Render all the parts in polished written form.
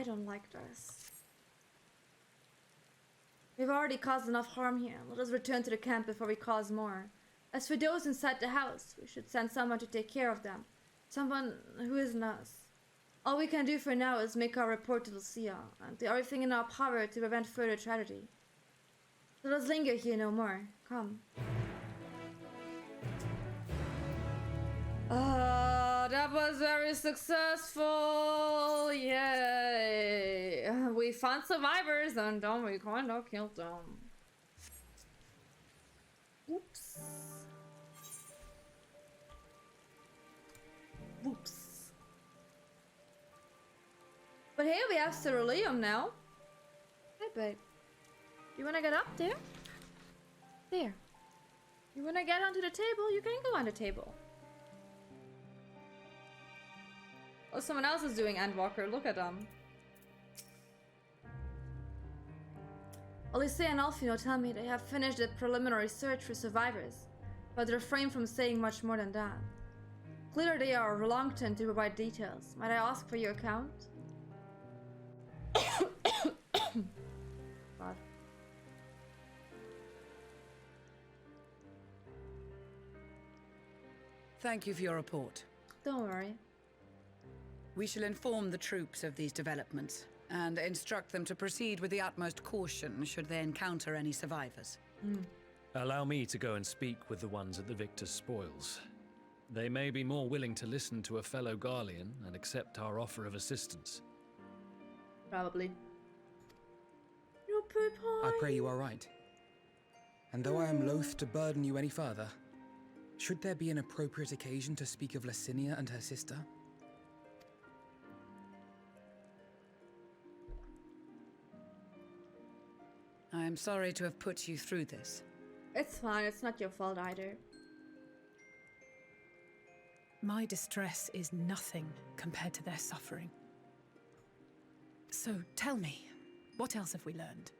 I don't like this. We've already caused enough harm here. Let us return to the camp before we cause more. As for those inside the house, we should send someone to take care of them. Someone who isn't us. All we can do for now is make our report to Lucia, and do everything in our power to prevent further tragedy. Let us linger here no more. Come. That was very successful! Yay! We found survivors and then we kinda killed them. Oops. Oops. But hey, we have Ceruleum now. Hey, babe. You wanna get up there? There. You wanna get onto the table? You can go on the table. Oh, someone else is doing Endwalker. Look at them. Odyssey and Alfino tell me they have finished the preliminary search for survivors, but refrain from saying much more than that. Clearly they are reluctant to provide details. Might I ask for your account? God. Thank you for your report. Don't worry. We shall inform the troops of these developments and instruct them to proceed with the utmost caution should they encounter any survivors. Allow me to go and speak with the ones at the victor's spoils. They may be more willing to listen to a fellow Garlean and accept our offer of assistance. Probably. Your poor pie. I pray you are right. And though I am loath to burden you any further, should there be an appropriate occasion to speak of Licinia and her sister? I am sorry to have put you through this. It's fine, it's not your fault either. My distress is nothing compared to their suffering. So tell me, what else have we learned?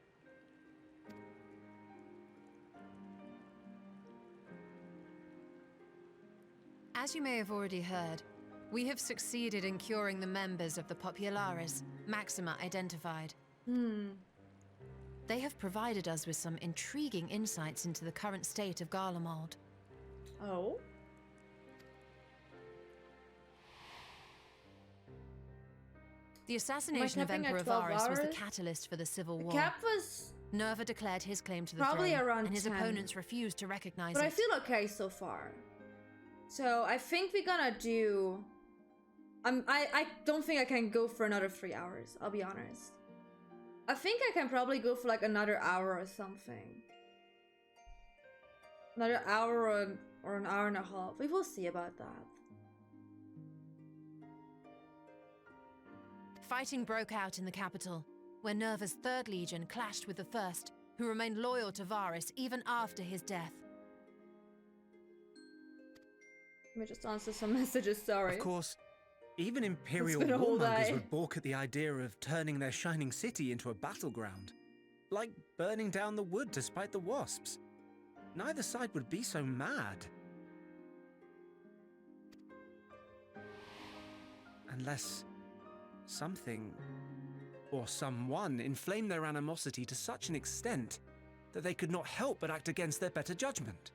As you may have already heard, we have succeeded in curing the members of the Populares, Maxima identified. They have provided us with some intriguing insights into the current state of Garlemald. Oh? The assassination of Emperor Varus was the catalyst for the civil war. Cap was Nerva declared his claim to the probably throne, around and his 10. opponents refused to recognize But it. I feel okay so far. So I think we're gonna do... I don't think I can go for another 3 hours, I'll be honest. I think I can probably go for like another hour or something. Another hour or an hour and a half. We will see about that. Fighting broke out in the capital, where Nerva's 3rd Legion clashed with the 1st, who remained loyal to Varus even after his death. Let me just answer some messages, sorry. Of course, even Imperial been a whole warmongers day. would balk at the idea of turning their shining city into a battleground. Like burning down the wood to spite the wasps. Neither side would be so mad. Unless something or someone inflamed their animosity to such an extent that they could not help but act against their better judgment.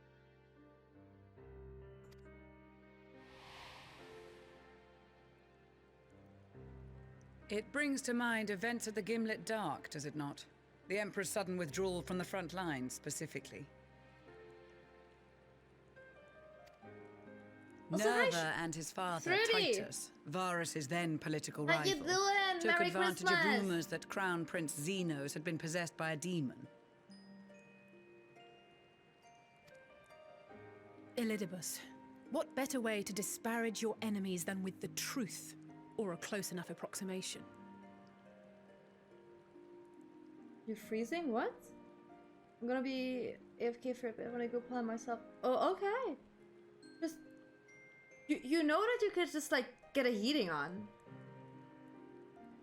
It brings to mind events at the Gimlet Dark, does it not? The Emperor's sudden withdrawal from the front lines, specifically. Also, Nerva and his father, Fruity. Titus, Varus's then political How you rival, doing? took Merry advantage Christmas. of rumors that Crown Prince Xenos had been possessed by a demon. Elidibus, what better way to disparage your enemies than with the truth, or a close enough approximation? You're freezing? What? I'm gonna be AFK for a bit when I go play myself. Oh, okay. Just... You know that you could just, like, get a heating on.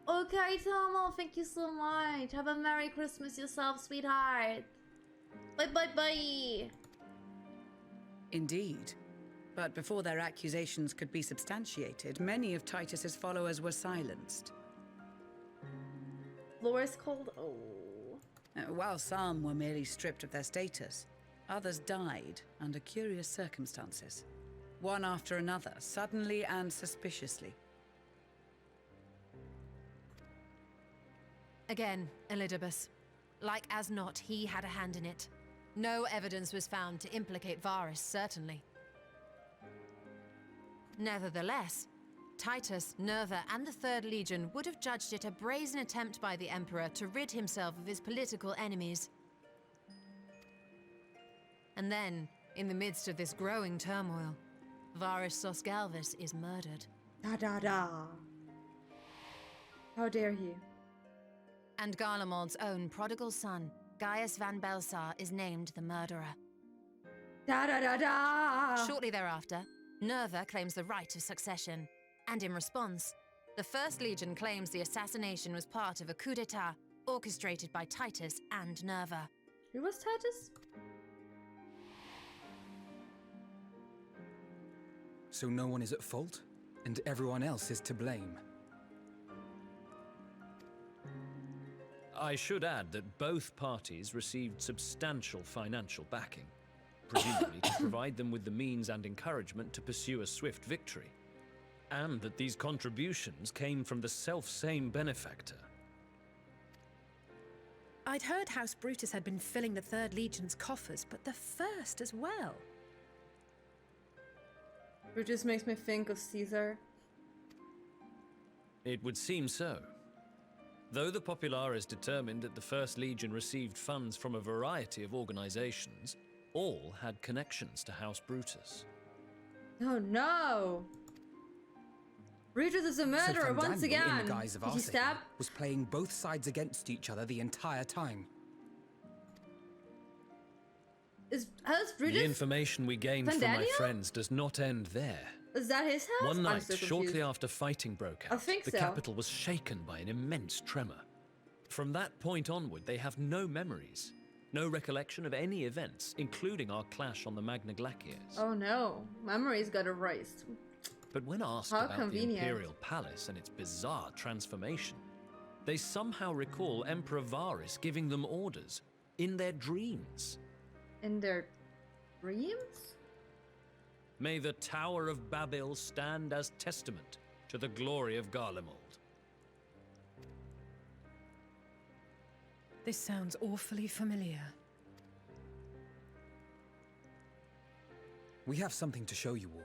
Okay, Tomo, thank you so much. Have a Merry Christmas yourself, sweetheart. Bye, bye, bye. Indeed. But before their accusations could be substantiated, many of Titus's followers were silenced. Floor is cold. Oh. While some were merely stripped of their status, others died under curious circumstances. One after another, suddenly and suspiciously. Again, Elidibus. Like as not, he had a hand in it. No evidence was found to implicate Varus, certainly. Nevertheless, Titus, Nerva, and the Third Legion would have judged it a brazen attempt by the Emperor to rid himself of his political enemies. And then, in the midst of this growing turmoil, Varus Sosgalvis is murdered. Da da da. How dare he? And Garlemald's own prodigal son, Gaius van Belsar, is named the murderer. Da da da da! Shortly thereafter, Nerva claims the right of succession, and in response, the First Legion claims the assassination was part of a coup d'etat orchestrated by Titus and Nerva. Who was Titus? So no one is at fault, and everyone else is to blame. I should add that both parties received substantial financial backing, presumably to provide them with the means and encouragement to pursue a swift victory, and that these contributions came from the self-same benefactor. I'd heard House Brutus had been filling the Third Legion's coffers, but the First as well. Brutus makes me think of Caesar. It would seem so. Though the Populares determined that the First Legion received funds from a variety of organizations, all had connections to House Brutus. Oh no! Brutus is a murderer So once Fandaniel, again. in the guise of Did he Arcady, stab? was playing both sides against each other the entire time. Has Brutus? The information we gained from my Fandaniel? friends does not end there. Is that his house? One I'm night, so shortly confused. after fighting broke I out, think the so. capital was shaken by an immense tremor. From that point onward, they have no memories, no recollection of any events, including our clash on the Magna Glaciers. Oh no, memories got erased. But when asked How about convenient. the Imperial Palace and its bizarre transformation, they somehow recall Emperor Varus giving them orders in their dreams. In their dreams? May the Tower of Babel stand as testament to the glory of Garlemald. This sounds awfully familiar. We have something to show you all.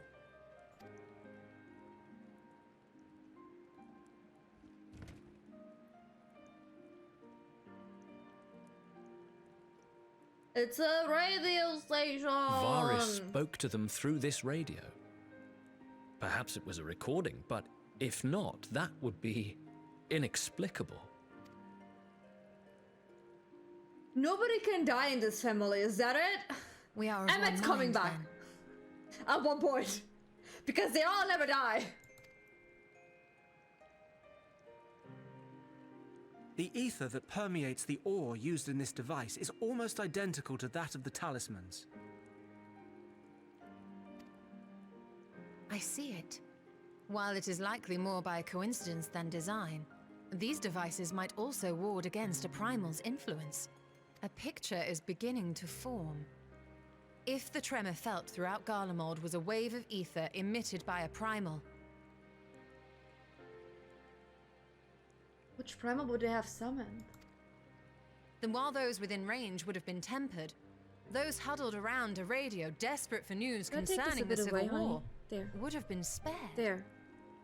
It's a radio station! Varus spoke to them through this radio. Perhaps it was a recording, but if not, that would be inexplicable. Nobody can die in this family, is that it? We are of Emmett's one coming mind, back. then. At one point. Because they all never die. The ether that permeates the ore used in this device is almost identical to that of the talismans. I see it. While it is likely more by coincidence than design, these devices might also ward against a primal's influence. A picture is beginning to form. If the tremor felt throughout Garlemald was a wave of ether emitted by a primal, Which primal would they have summoned? then while those within range would have been tempered, those huddled around a radio desperate for news Can I take this a concerning the bit Civil away, honey? War There. would have been spared. There.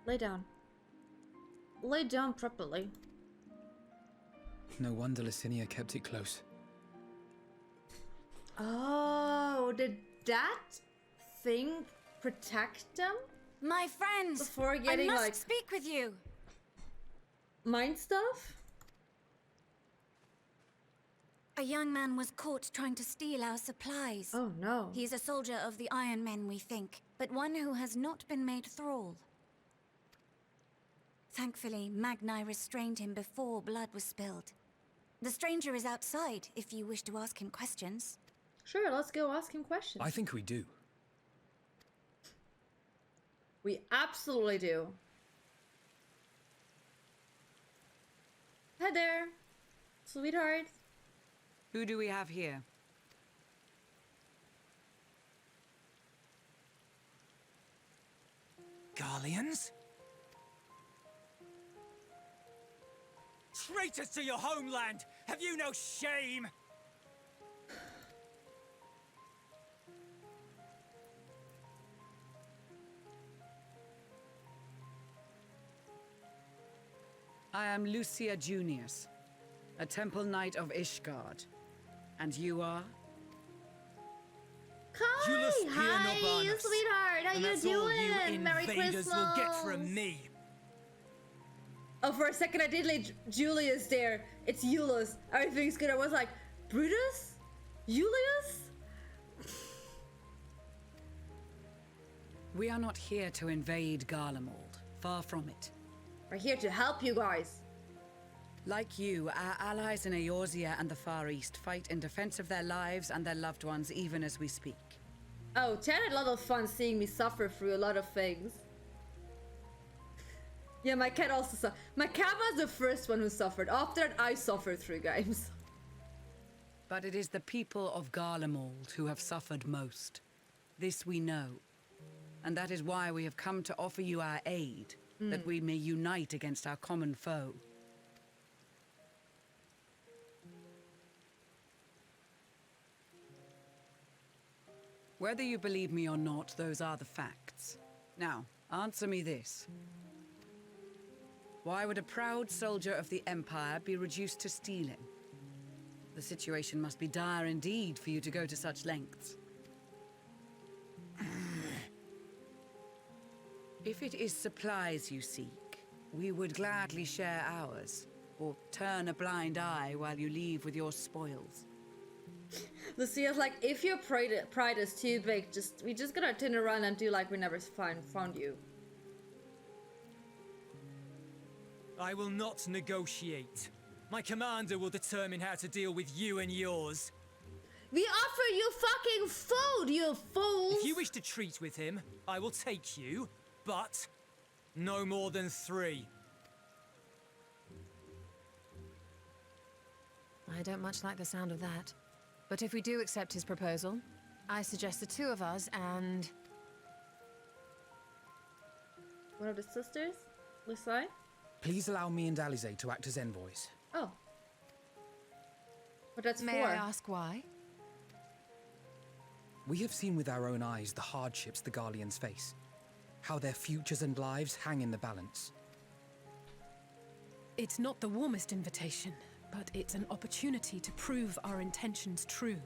Lay down. Lay down properly. No wonder Licinia kept it close. Oh, did that thing protect them My friends, before getting I must like speak with you. mind stuff? A young man was caught trying to steal our supplies. Oh no. He is a soldier of the Iron Men, we think, but one who has not been made thrall. Thankfully, Magni restrained him before blood was spilled. The stranger is outside, if you wish to ask him questions. Sure, let's go ask him questions. I think we do. We absolutely do. Hi there, sweetheart. Who do we have here? Garleans? Traitors to your homeland! Have you no shame? I am Lucia Junius, a temple knight of Ishgard. And you are? Hi, Julius hi, Leonobanus. sweetheart. How And you that's all doing? you Merry invaders Christmas. will get from me. Oh, for a second I did like Julius there. It's Eulus. Everything's good. I was like, Brutus? Julius? We are not here to invade Garlemald. Far from it. We're here to help you guys. Like you, our allies in Eorzea and the Far East fight in defense of their lives and their loved ones even as we speak. Oh, Chad had a lot of fun seeing me suffer through a lot of things. Yeah, my cat also suffered. My cat was the first one who suffered. After that, I suffered through games. But it is the people of Garlemald who have suffered most. This we know. And that is why we have come to offer you our aid, that we may unite against our common foe. Whether you believe me or not, those are the facts. Now, answer me this. Why would a proud soldier of the Empire be reduced to stealing? The situation must be dire indeed for you to go to such lengths. If it is supplies you seek, we would gladly share ours, or turn a blind eye while you leave with your spoils. Lucia's like, if your pride is too big, we just gonna turn around and do like we never found you. I will not negotiate. My commander will determine how to deal with you and yours. We offer you fucking food, you fools! If you wish to treat with him, I will take you, but no more than 3. I don't much like the sound of that. But if we do accept his proposal, I suggest the 2 of us and... One of the sisters? Lucai? Please allow me and Alize to act as envoys. Oh. But that's May 4. I ask why? We have seen with our own eyes the hardships the Garleans face. How their futures and lives hang in the balance. It's not the warmest invitation, but it's an opportunity to prove our intentions true.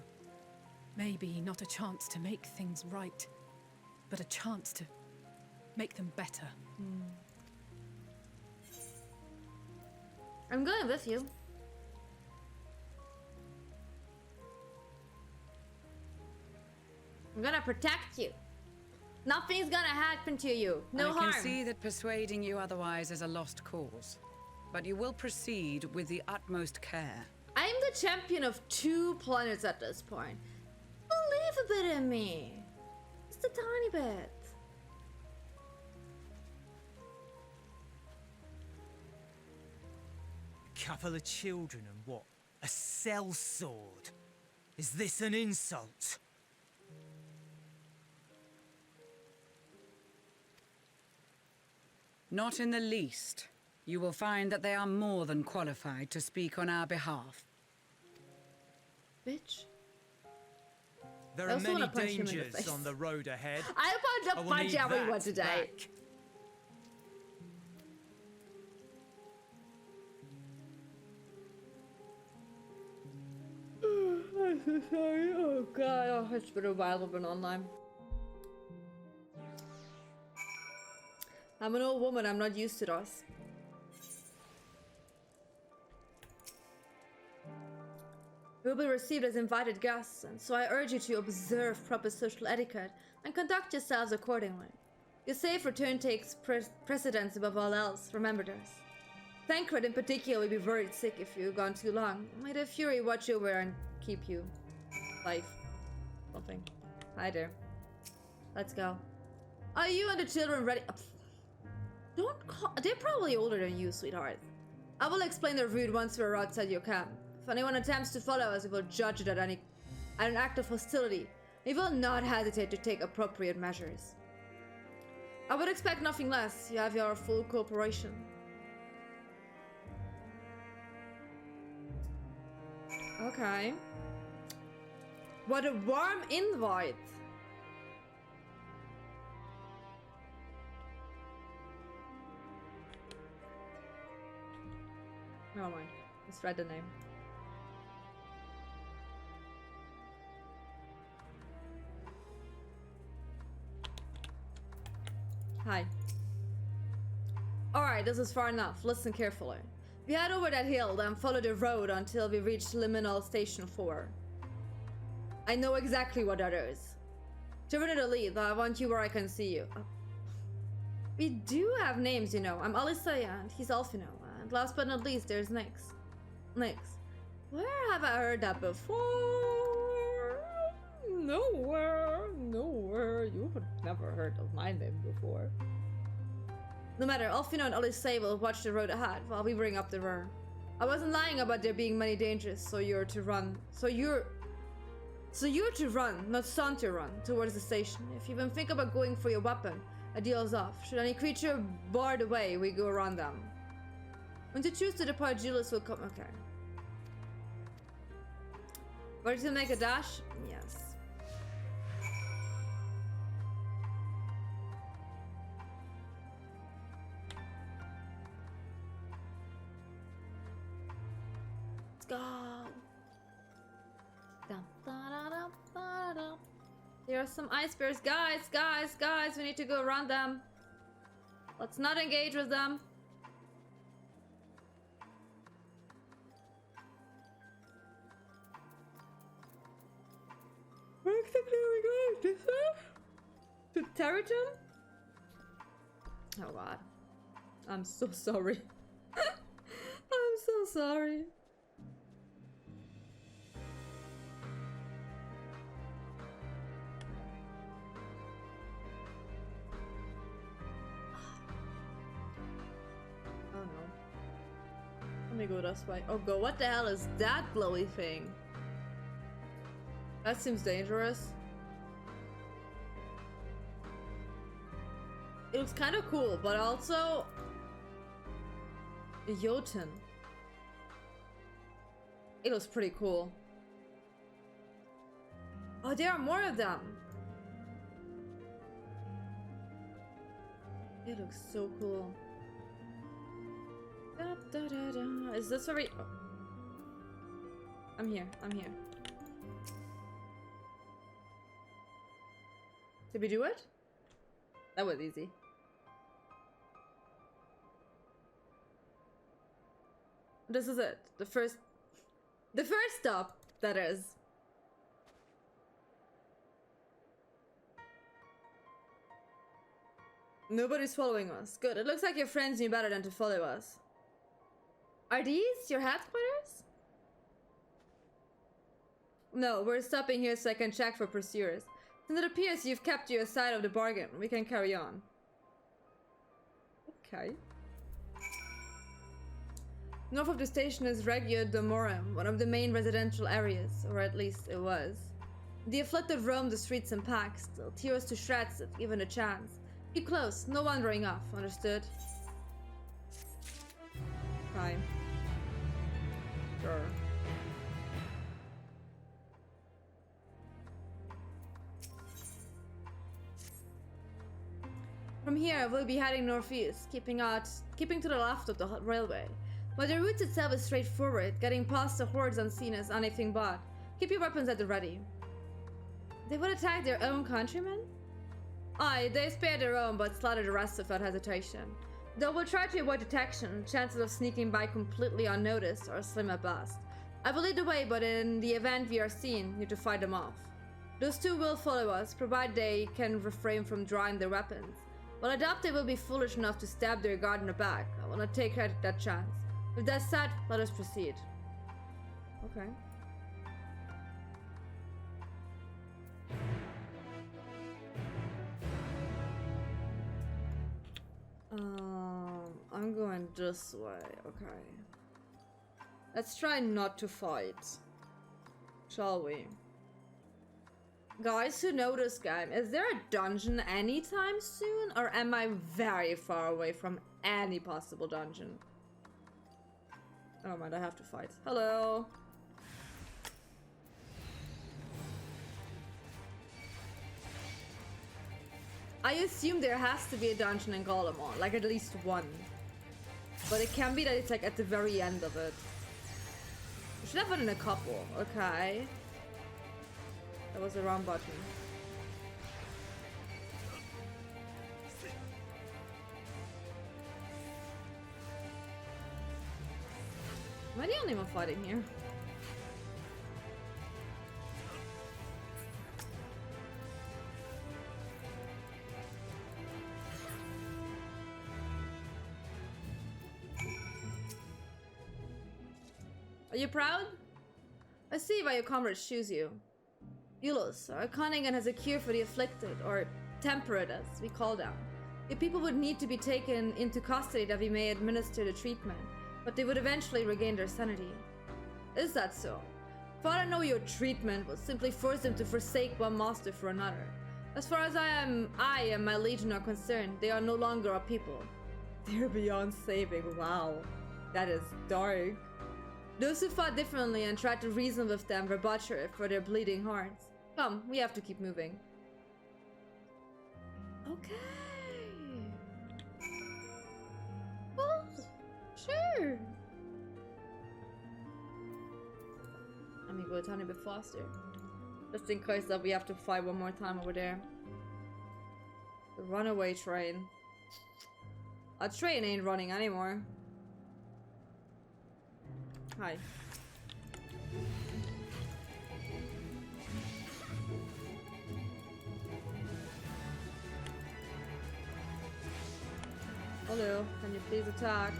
Maybe not a chance to make things right, but a chance to make them better. I'm going with you. I'm gonna protect you. Nothing's gonna happen to you. No harm. I can see that persuading you otherwise is a lost cause. But you will proceed with the utmost care. I'm the champion of 2 planets at this point. Believe a bit in me. Just a tiny bit. Couple of children and what? A sellsword? Is this an insult? Not in the least. You will find that they are more than qualified to speak on our behalf. Bitch. There I are also many wanna punch him in the dangers face. on the road ahead. I want I to will punch need everyone that today. back. I'm so sorry. Oh god, oh, it's been a while I've been online. I'm an old woman, I'm not used to this. We will be received as invited guests, and so I urge you to observe proper social etiquette and conduct yourselves accordingly. Your safe return takes precedence above all else, remember this. Thancred in particular will be worried sick if you've gone too long. May the Fury watch over and keep you alive. Something. Hi there. Let's go. Are you and the children ready? Don't call. They're probably older than you, sweetheart. I will explain the route once we're outside your camp. If anyone attempts to follow us, we will judge it at an act of hostility. We will not hesitate to take appropriate measures. I would expect nothing less. You have your full cooperation. Okay. What a warm invite. Never mind. Let's write the name. Hi. Alright, this is far enough. Listen carefully. We head over that hill, then follow the road until we reach Liminal Station 4. I know exactly what that is. Turn to the lead, I want you where I can see you. We do have names, you know. I'm Alisaya and he's Alfino. And last but not least, there's Nyx. Nyx. Where have I heard that before? Nowhere. Nowhere. You have never heard of my name before. No matter, Alfino and Alisaya will watch the road ahead while we bring up the rear. I wasn't lying about there being many dangers, so you're to run. So you're to run, not saunter run, towards the station. If you even think about going for your weapon, a deal's off. Should any creature bar the way, we go around them. When you choose to depart, Julius will come. Okay. Ready to make a dash? Yes. Let's go. There are some ice bears. Guys, we need to go around them. Let's not engage with them. Where exactly are we going? This way? To Territum? Oh god. I'm so sorry. I'm so sorry. Let me go this way. Oh god, what the hell is that glowy thing? That seems dangerous. It looks kind of cool, but also a Jotun. It looks pretty cool. Oh, there are more of them. It looks so cool. Da, da, da, da. Is this where we... Oh. I'm here. Did we do it? That was easy. This is it. The first stop, that is. Nobody's following us. Good. It looks like your friends knew better than to follow us. Are these your headquarters? No, we're stopping here so I can check for pursuers. Since it appears you've kept your side of the bargain, we can carry on. Okay. North of the station is Regio Domorum, one of the main residential areas, or at least it was. The afflicted roam the streets in packs, they'll tear us to shreds if given a chance. Keep close, no wandering off, understood? Fine. Sure. From here, we'll be heading northeast, keeping to the left of the railway. But the route itself is straightforward, getting past the hordes unseen is anything but. Keep your weapons at the ready. They would attack their own countrymen? Aye, they spared their own, but slaughtered the rest without hesitation. Though we'll try to avoid detection, chances of sneaking by completely unnoticed are slim at best. I will lead the way, but in the event we are seen, you have to fight them off. Those two will follow us, provided they can refrain from drawing their weapons. While I doubt they will be foolish enough to stab their guard in the back, I will not take that chance. With that said, let us proceed. Okay. I'm going this way. Okay. Let's try not to fight. Shall we? Guys who know this game, is there a dungeon anytime soon? Or am I very far away from any possible dungeon? Oh man, I have to fight. Hello. I assume there has to be a dungeon in Garlemald, like at least one. But it can be that it's like at the very end of it. We should have it in a couple. Okay. That was the wrong button. Am I the only one fighting here? Are you proud? I see why your comrades choose you. Eulos, our Conningan has a cure for the afflicted, or temperate as we call them. Your people would need to be taken into custody that we may administer the treatment, but they would eventually regain their sanity. Is that so? For all I know, your treatment will simply force them to forsake one master for another. As far as I and my legion are concerned, they are no longer a people. They're beyond saving. Wow, that is dark. Those who fought differently and tried to reason with them were butchered for their bleeding hearts. Come, we have to keep moving. Okay. Well, sure. Let me go a tiny bit faster. Just in case that we have to fight one more time over there. The runaway train. A train ain't running anymore. Hi. Hello, can you please attack?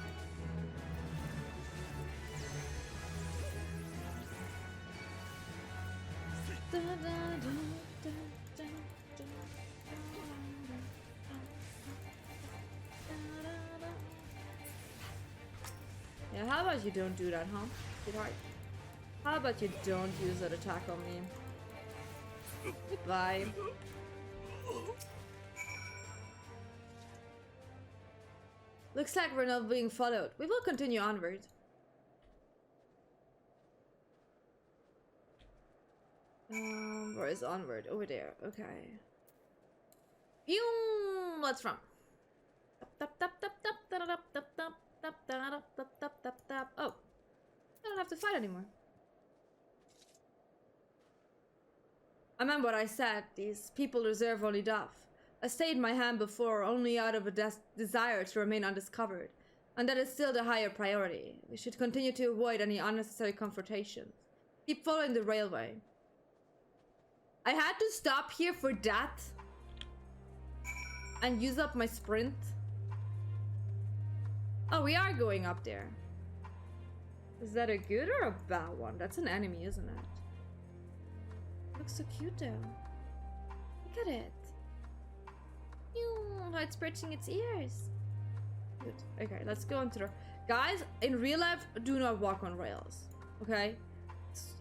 Yeah, how about you don't do that, huh, sweetheart? How about you don't use that attack on me? Goodbye. Looks like we're not being followed. We will continue onward. Where is onward? Over there. Okay. What's wrong? Oh, I don't have to fight anymore. I meant what I said. These people deserve only death. I stayed my hand before only out of a desire to remain undiscovered, and that is still the higher priority. We should continue to avoid any unnecessary confrontations. Keep following the railway. I had to stop here for that and use up my sprint. Oh, we are going up there. Is that a good or a bad one? That's an enemy, isn't it? Looks so cute though. Look at it. How it's stretching its ears. Good. Okay, let's go on to the... Guys, in real life, do not walk on rails. Okay?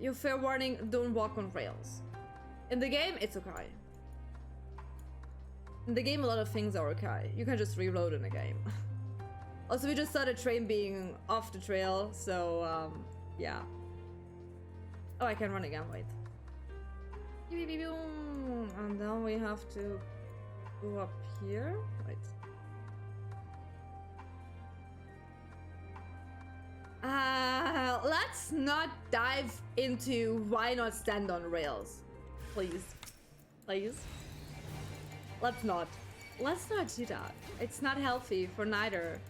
Your fair warning, don't walk on rails. In the game, it's okay. In the game, a lot of things are okay. You can just reload in the game. Also, we just saw the train being off the trail, so, yeah. Oh, I can run again, wait. And then we have to go up here. Wait. Let's not dive into why not stand on rails. Please. Please. Let's not. Let's not do that. It's not healthy for neither.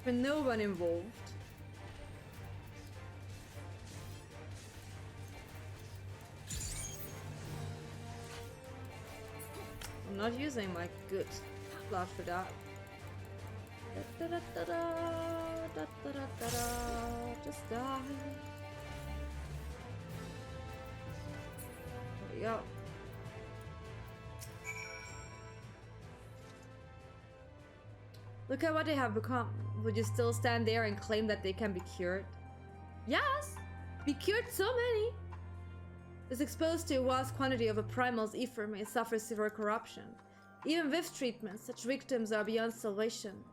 For no one involved. I'm not using my good blood for that. Just die. There we go. Look at what they have become. Would you still stand there and claim that they can be cured? Yes! Be cured so many! Is exposed to a vast quantity of a primal's ether may suffer severe corruption. Even with treatment, such victims are beyond salvation.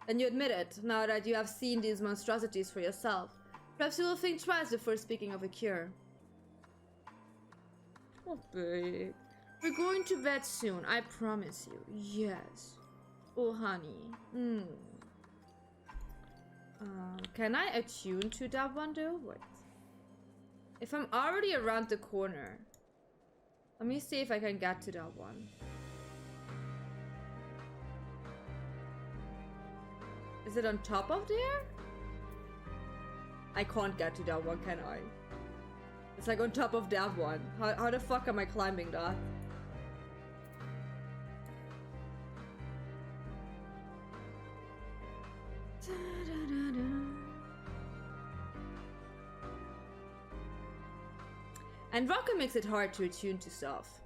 And you admit it, now that you have seen these monstrosities for yourself. Perhaps you will think twice before speaking of a cure. Oh, babe. We're going to bed soon, I promise you. Yes. Oh, honey. Can I attune to that one, though? What? If I'm already around the corner, let me see if I can get to that one. Is it on top of there? I can't get to that one, can I? It's like on top of that one. How the fuck am I climbing that? Endwalker makes it hard to attune to stuff.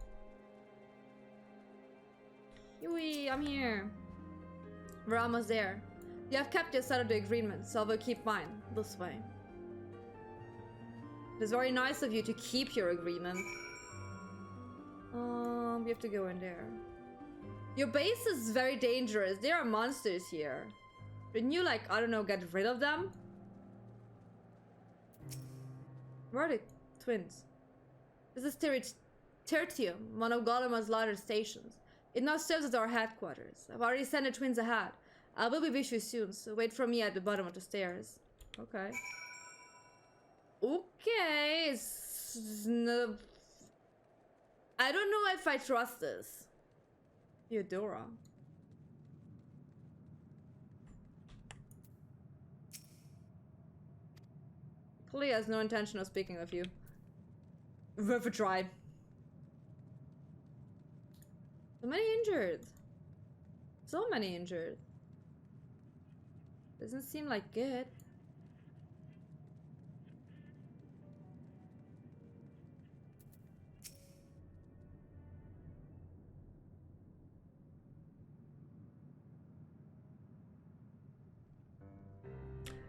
Yui, I'm here. We're almost there. You have kept your side of the agreement, so I will keep mine. This way. It's very nice of you to keep your agreement. We have to go in there. Your base is very dangerous. There are monsters here. Shouldn't you, like, I don't know, get rid of them? Where are the twins? This is Tertium, one of Golemon's larger stations. It now serves as our headquarters. I've already sent the twins ahead. I will be with you soon, so wait for me at the bottom of the stairs. Okay. Okay. I don't know if I trust this. Theodora. Clearly has no intention of speaking with you. Worth a try. So many injured. So many injured. Doesn't seem like good.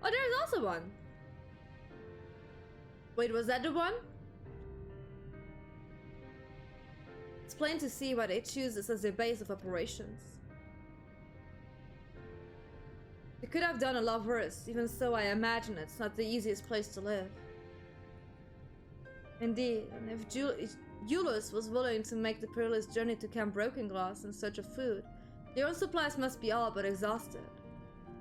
Oh, there's also one. Wait, was that the one? It's plain to see why they choose this as their base of operations. They could have done a lot worse, even so I imagine it's not the easiest place to live. Indeed, and if Julius was willing to make the perilous journey to Camp Broken Glass in search of food, their own supplies must be all but exhausted.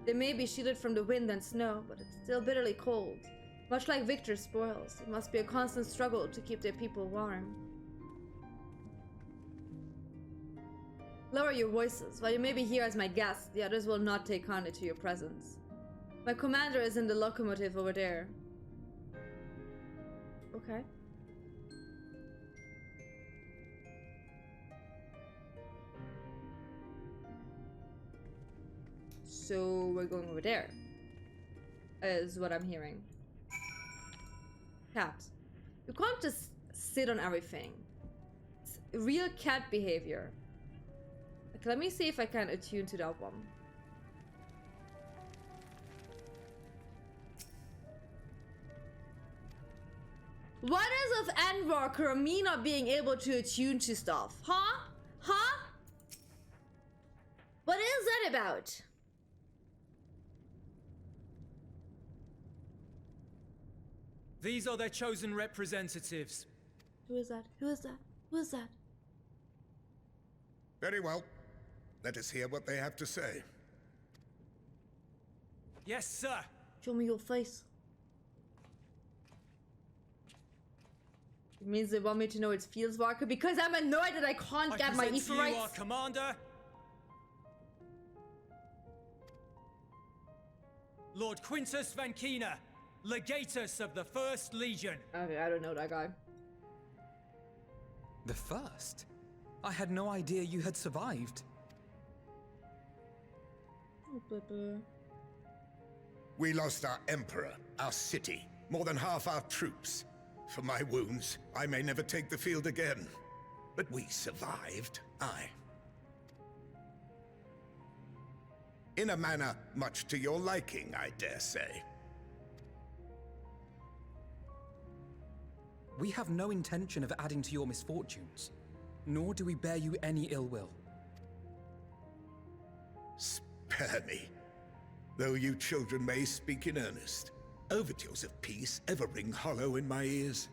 They may be shielded from the wind and snow, but it's still bitterly cold. Much like Victor's spoils, it must be a constant struggle to keep their people warm. Lower your voices. While you may be here as my guest, the others will not take kindly to your presence. My commander is in the locomotive over there. Okay. So we're going over there, is what I'm hearing. Cat. You can't just sit on everything. It's real cat behavior. Okay, let me see if I can attune to that one. What is of Endwalker and me not being able to attune to stuff? Huh? Huh? What is that about? These are their chosen representatives. Who is that? Who is that? Who is that? Very well. Let us hear what they have to say. Yes, sir. Show me your face. It means they want me to know it's Fieldswalker because I'm annoyed that I can't get my ether rights. You are Commander. Lord Quintus Vankina, Legatus of the First Legion. Okay, I don't know that guy. The first? I had no idea you had survived. Oh, Pepper. We lost our emperor, our city, more than half our troops. For my wounds, I may never take the field again. But we survived, aye. In a manner much to your liking, I dare say. We have no intention of adding to your misfortunes, nor do we bear you any ill will. Spare me. Though you children may speak in earnest, overtures of peace ever ring hollow in my ears.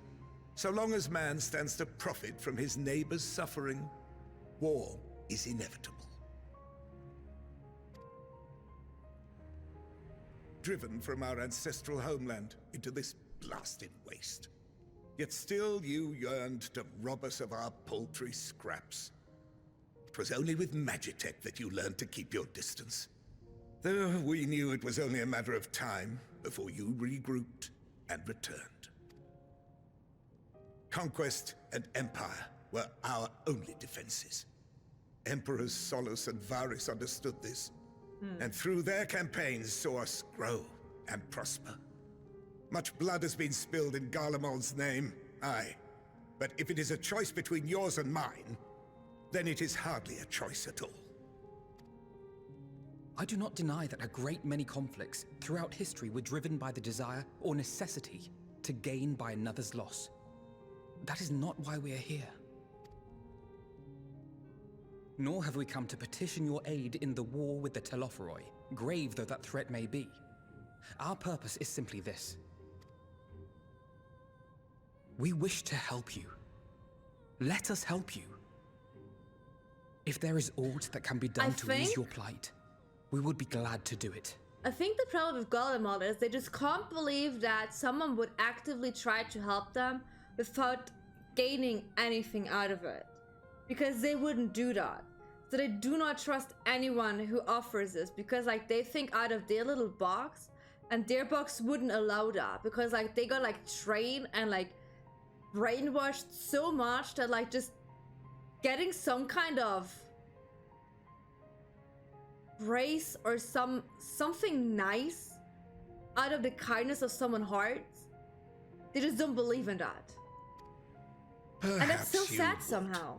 So long as man stands to profit from his neighbor's suffering, war is inevitable. Driven from our ancestral homeland into this blasted waste. Yet still you yearned to rob us of our paltry scraps. 'Twas only with Magitech that you learned to keep your distance. Though we knew it was only a matter of time before you regrouped and returned. Conquest and empire were our only defenses. Emperors Solus and Varys understood this, and through their campaigns saw us grow and prosper. Much blood has been spilled in Garlemald's name, aye. But if it is a choice between yours and mine, then it is hardly a choice at all. I do not deny that a great many conflicts throughout history were driven by the desire or necessity to gain by another's loss. That is not why we are here. Nor have we come to petition your aid in the war with the Telophoroi, grave though that threat may be. Our purpose is simply this. We wish to help you. Let us help you. If there is aught that can be done to ease your plight, we would be glad to do it. I think the problem with Garlemald is they just can't believe that someone would actively try to help them without gaining anything out of it. Because they wouldn't do that. So they do not trust anyone who offers this because like they think out of their little box and their box wouldn't allow that because like they got like trained and like brainwashed so much that like just getting some kind of grace or something nice out of the kindness of someone's heart, they just don't believe in that. Perhaps and that's so sad would. somehow.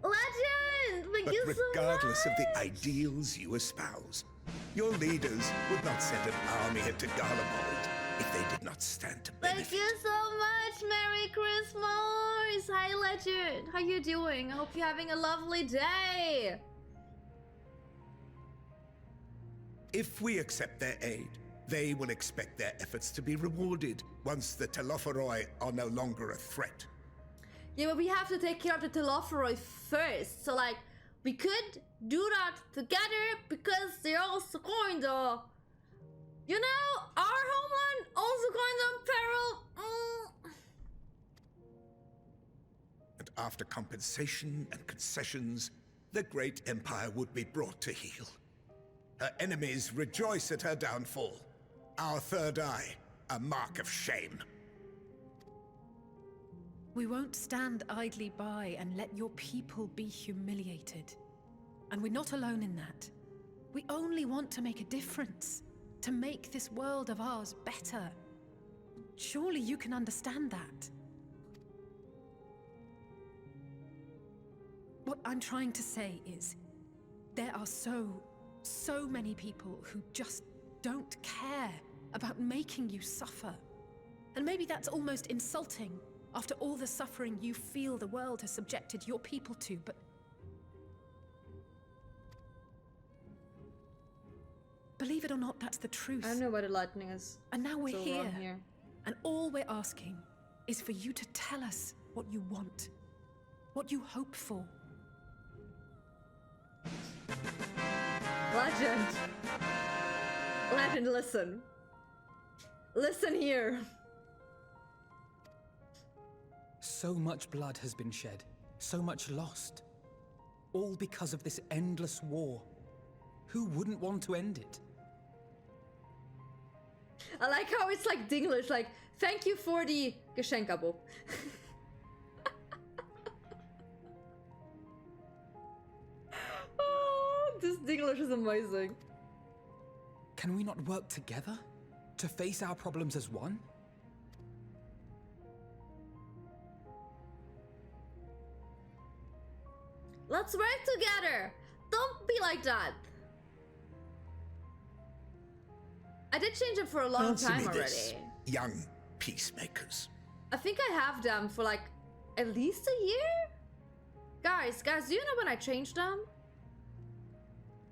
Legend! Thank But you so regardless of the much! ideals you espouse, your leaders would not send an army into Garlemald if they did not stand to benefit. Thank you so much! Merry Christmas! Hi Legend! How you doing? I hope you're having a lovely day! If we accept their aid, they will expect their efforts to be rewarded once the Telophoroi are no longer a threat. Yeah, but we have to take care of the Telophoroi first. So like, we could do that together because they're also kind of, you know, our homeland also kind of in peril. And after compensation and concessions, the great empire would be brought to heel. Her enemies rejoice at her downfall. Our third eye, a mark of shame. We won't stand idly by and let your people be humiliated. And we're not alone in that. We only want to make a difference, to make this world of ours better. Surely you can understand that. What I'm trying to say is, there are so many people who just don't care about making you suffer. And maybe that's almost insulting after all the suffering you feel the world has subjected your people to, but believe it or not, that's the truth. I don't know why the lightning is. And now we're so here, wrong here. and all we're asking is for you to tell us what you want, what you hope for. Legend! Legend, listen. Listen here. So much blood has been shed, so much lost. All because of this endless war. Who wouldn't want to end it? I like how it's like Dinglish, like, thank you for the Geschenkabo. Oh, this Dinglish is amazing. Can we not work together to face our problems as one? Let's work together. Don't be like that. I did change them for a long Answer time me already. this, young peacemakers. I think I have them for like at least a year? Guys, do you know when I changed them?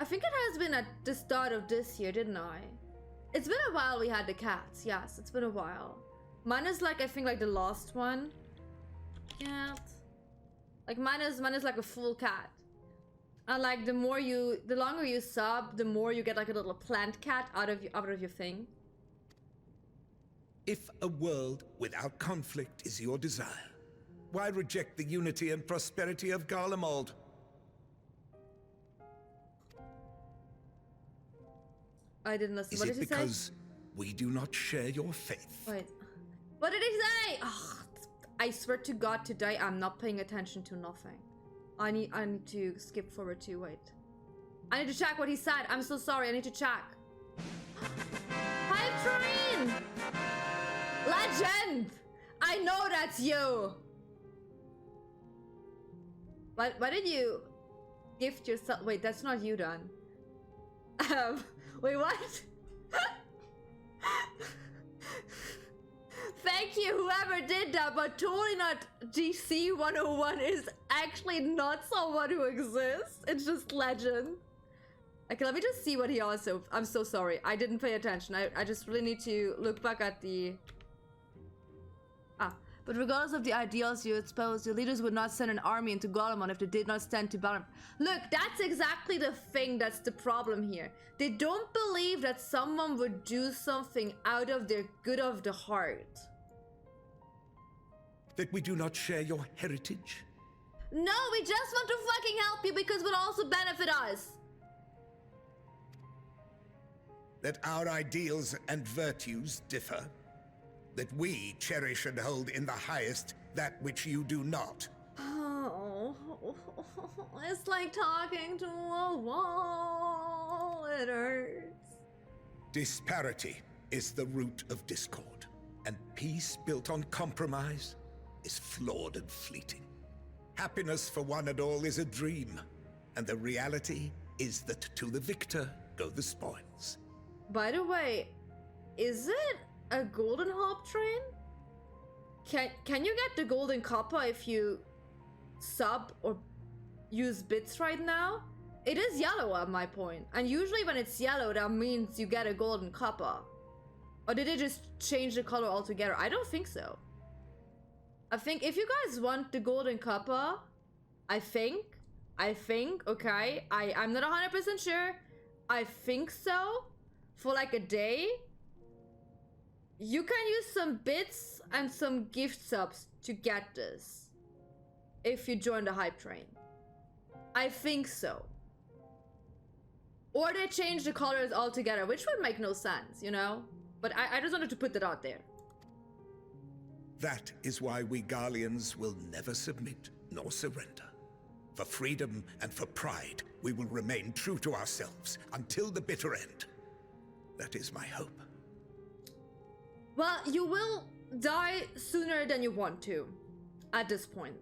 I think it has been at the start of this year, didn't I? It's been a while we had the cats. Yes, it's been a while. Mine is like, I think like the last one. Cat. Like mine is like a full cat. And like the longer you sub, the more you get like a little plant cat out of your thing. If a world without conflict is your desire, why reject the unity and prosperity of Garlemald? I didn't listen. Is What it did he say? because we do not share your faith? Wait. What did he say? Ugh, I swear to God, today I'm not paying attention to nothing. I need to skip forward to wait. I need to check what he said. I'm so sorry. I need to check. Hi, Train! Legend! I know that's you. Why did you gift yourself? Wait, that's not you, Dan. Wait, what? Thank you, whoever did that, but totally not. GC 101 is actually not someone who exists. It's just legend. Okay, let me just see what he also. I'm so sorry. I didn't pay attention. I just really need to look back at the. But regardless of the ideals you espouse, your leaders would not send an army into Garlemald if they did not stand to battle. Look, that's exactly the thing that's the problem here. They don't believe that someone would do something out of their good of the heart. That we do not share your heritage? No, we just want to fucking help you because it would also benefit us. That our ideals and virtues differ? That we cherish and hold in the highest that which you do not? Oh, it's like talking to a wall. It hurts. Disparity is the root of discord, and peace built on compromise is flawed and fleeting. Happiness for one and all is a dream, and the reality is that to the victor go the spoils. By the way, is it a golden hop train? Can you get the golden copper if you sub or use bits right now? It is yellow at my point, and usually when it's yellow that means you get a golden copper. Or did they just change the color altogether? I don't think so. I think if you guys want the golden copper, I think, okay, I'm not 100% sure. I think so. For like a day, you can use some bits and some gift subs to get this. If you join the hype train. I think so. Or they change the colors altogether, which would make no sense, you know? But I just wanted to put that out there. That is why we Garleans will never submit nor surrender. For freedom and for pride, we will remain true to ourselves until the bitter end. That is my hope. Well, you will die sooner than you want to, at this point.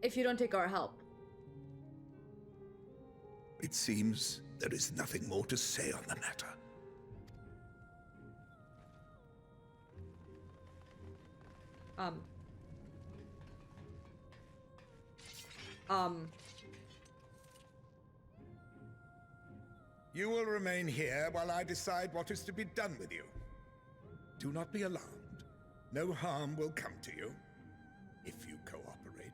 If you don't take our help. It seems there is nothing more to say on the matter. You will remain here while I decide what is to be done with you. Do not be alarmed. No harm will come to you if you cooperate.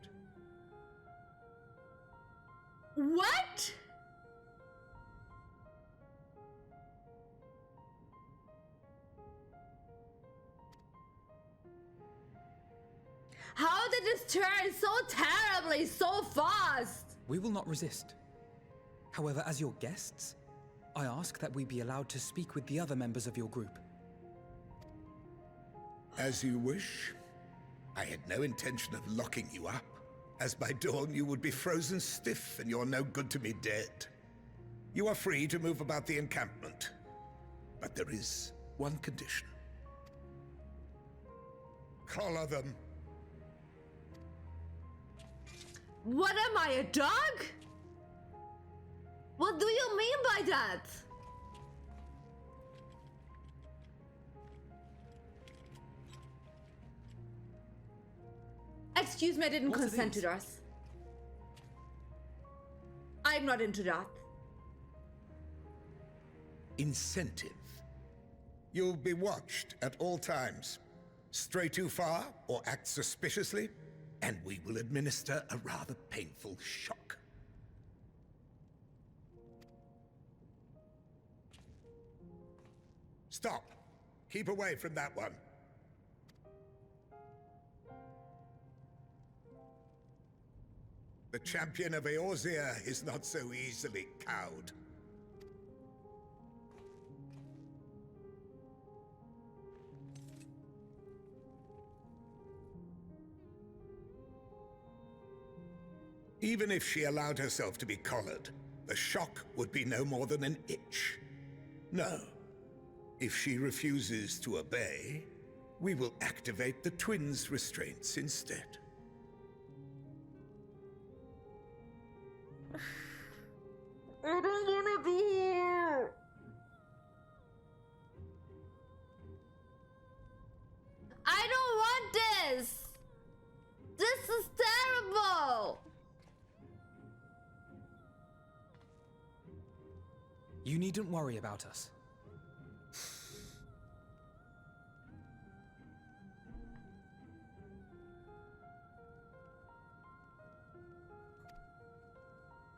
What? How did this turn so terribly, so fast? We will not resist. However, as your guests, I ask that we be allowed to speak with the other members of your group. As you wish. I had no intention of locking you up, as by dawn you would be frozen stiff and you're no good to me dead. You are free to move about the encampment, but there is one condition. Collar them. What am I, a dog? What do you mean by that? Excuse me, I didn't consent to this. I'm not into that. Incentive. You'll be watched at all times. Stray too far or act suspiciously, and we will administer a rather painful shock. Stop. Keep away from that one. The champion of Eorzea is not so easily cowed. Even if she allowed herself to be collared, the shock would be no more than an itch. No. If she refuses to obey, we will activate the twins' restraints instead. I don't wanna be here. I don't want this. This is terrible. You needn't worry about us.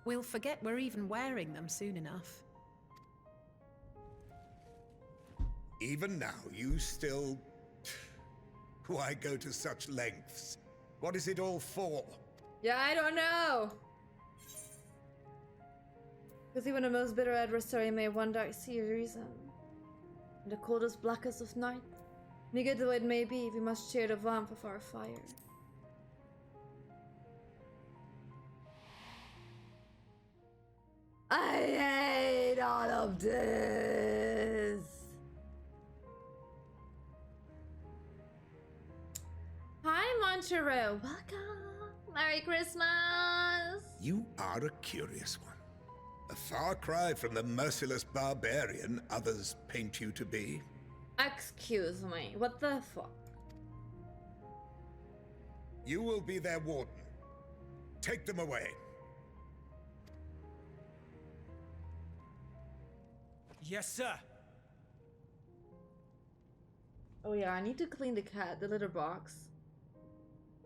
We'll forget we're even wearing them soon enough. Even now, you still... Why go to such lengths? What is it all for? Yeah, I don't know. Because even the most bitter adversary may one day see a reason. In the coldest, blackest of night, meager though it may be, we must share the warmth of our fire. I hate all of this. Hi, Monteiro. Welcome. Merry Christmas. You are a curious one. A far cry from the merciless barbarian others paint you to be. Excuse me. What the fuck? You will be their warden. Take them away. Yes, sir. Oh yeah, I need to clean the cat, the litter box.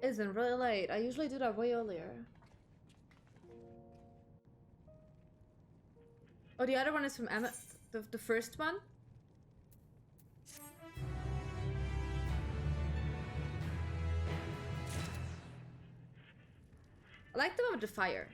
Isn't really late. I usually do that way earlier. Oh, the other one is from Emma. The first one? I like the one with the fire.